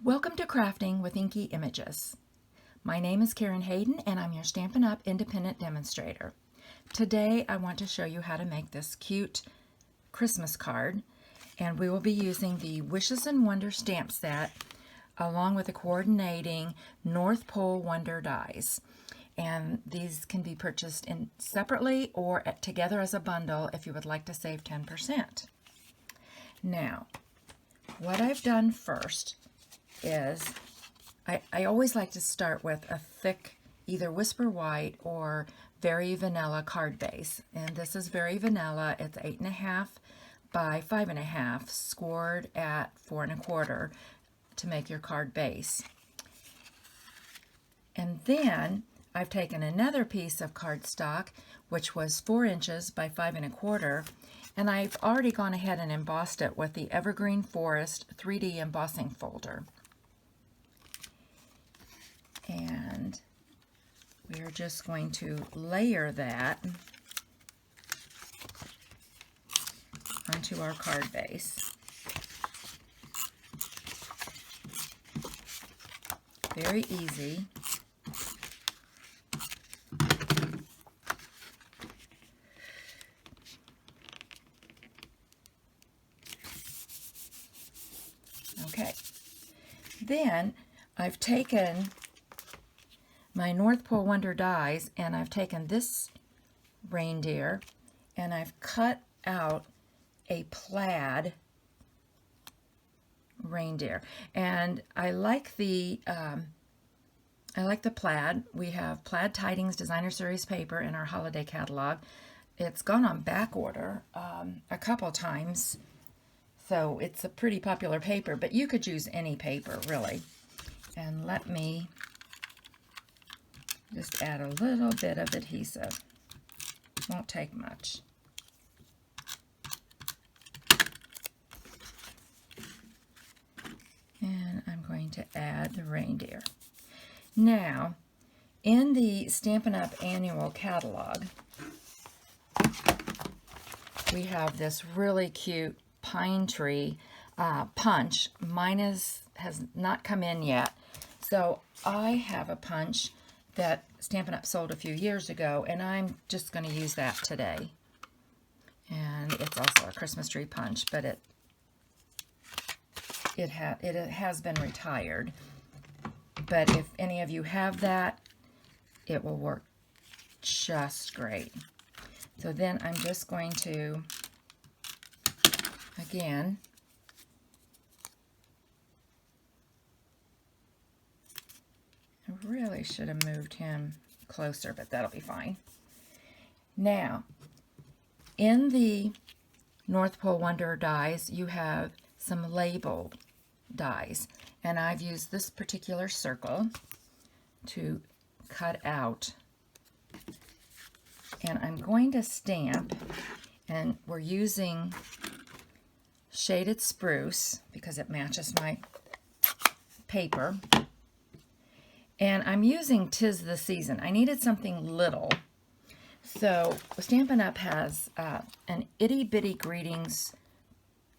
Welcome to Crafting with Inky Images. My name is Karen Hayden and I'm your Stampin' Up! Independent demonstrator. Today I want to show you how to make this cute Christmas card, and we will be using the Wishes and Wonder stamp set along with the coordinating North Pole Wonder dies. And these can be purchased separately or together as a bundle if you would like to save 10%. Now, what I've done first is I always like to start with a thick either Whisper White or Very Vanilla card base, and this is Very Vanilla. It's 8.5 by 5.5 scored at 4 1/4 to make your card base. And then I've taken another piece of cardstock which was 4 inches by 5 1/4, and I've already gone ahead and embossed it with the Evergreen Forest 3D embossing folder. And we're just going to layer that onto our card base. Very easy. Okay. Then I've taken my North Pole Wonder dies, and I've taken this reindeer and I've cut out a plaid reindeer, and I like the plaid. We have Plaid Tidings Designer Series paper in our holiday catalog. It's gone on back order a couple times, so it's a pretty popular paper, but you could use any paper really. And let me just add a little bit of adhesive. Won't take much. And I'm going to add the reindeer. Now, in the Stampin' Up! Annual catalog, we have this really cute pine tree punch. Mine has not come in yet, so I have a punch that Stampin' Up! Sold a few years ago, and I'm just going to use that today. And it's also a Christmas tree punch, but it has been retired. But if any of you have that, it will work just great. So then I'm just going to, again, I really should have moved him closer, but that'll be fine. Now, in the North Pole Wonder dies, you have some labeled dies, and I've used this particular circle to cut out. And I'm going to stamp, and we're using Shaded Spruce because it matches my paper. And I'm using 'Tis the Season. I needed something little. So Stampin' Up! Has an Itty Bitty Greetings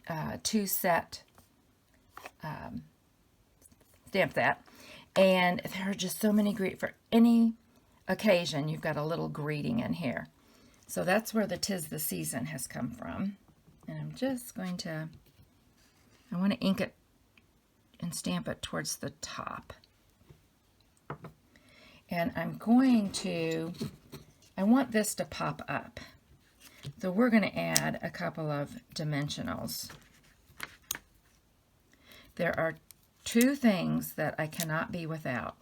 2-set stamp set. And there are just so many for any occasion. You've got a little greeting in here. So that's where the 'Tis the Season has come from. And I'm just going to, I want to ink it and stamp it towards the top. And I'm going to, I want this to pop up. So we're going to add a couple of dimensionals. There are two things that I cannot be without: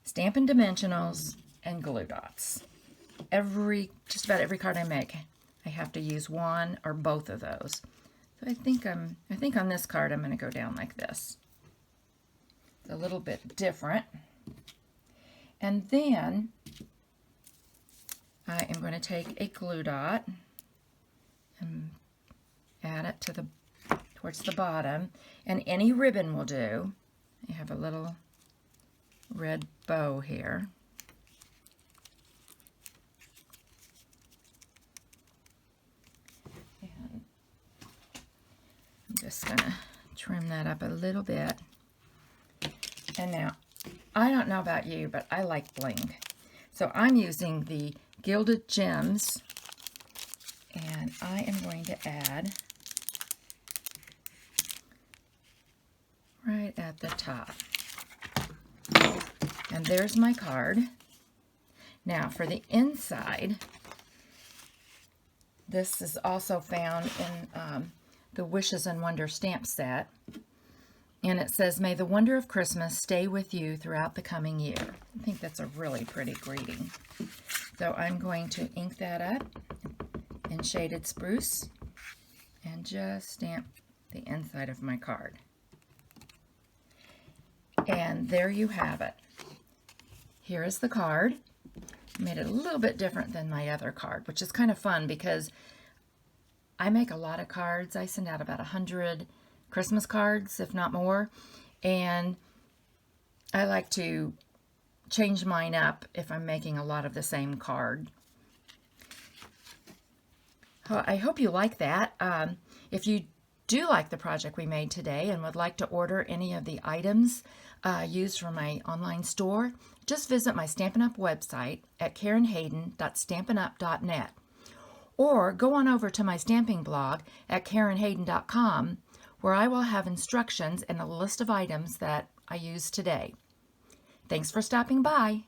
Stampin' dimensionals and glue dots. Just about every card I make, I have to use one or both of those. So I think on this card I'm going to go down like this. It's a little bit different. And then I am going to take a glue dot and add it to towards the bottom, and any ribbon will do. I have a little red bow here. And I'm just going to Trim that up a little bit. And now, I don't know about you, but I like bling. So I'm using the Gilded Gems, and I am going to add right at the top. And there's my card. Now for the inside, this is also found in the Wishes and Wonder stamp set. And it says, "May the wonder of Christmas stay with you throughout the coming year." I think that's a really pretty greeting. So I'm going to ink that up in Shaded Spruce and just stamp the inside of my card. And there you have it. Here is the card. I made it a little bit different than my other card, which is kind of fun because I make a lot of cards. I send out about 100 Christmas cards, if not more, and I like to change mine up if I'm making a lot of the same card. I hope you like that. If you do like the project we made today and would like to order any of the items used for my online store, just visit my Stampin' Up! Website at KarenHayden.stampinup.net, or go on over to my stamping blog at KarenHayden.com, where I will have instructions and a list of items that I used today. Thanks for stopping by.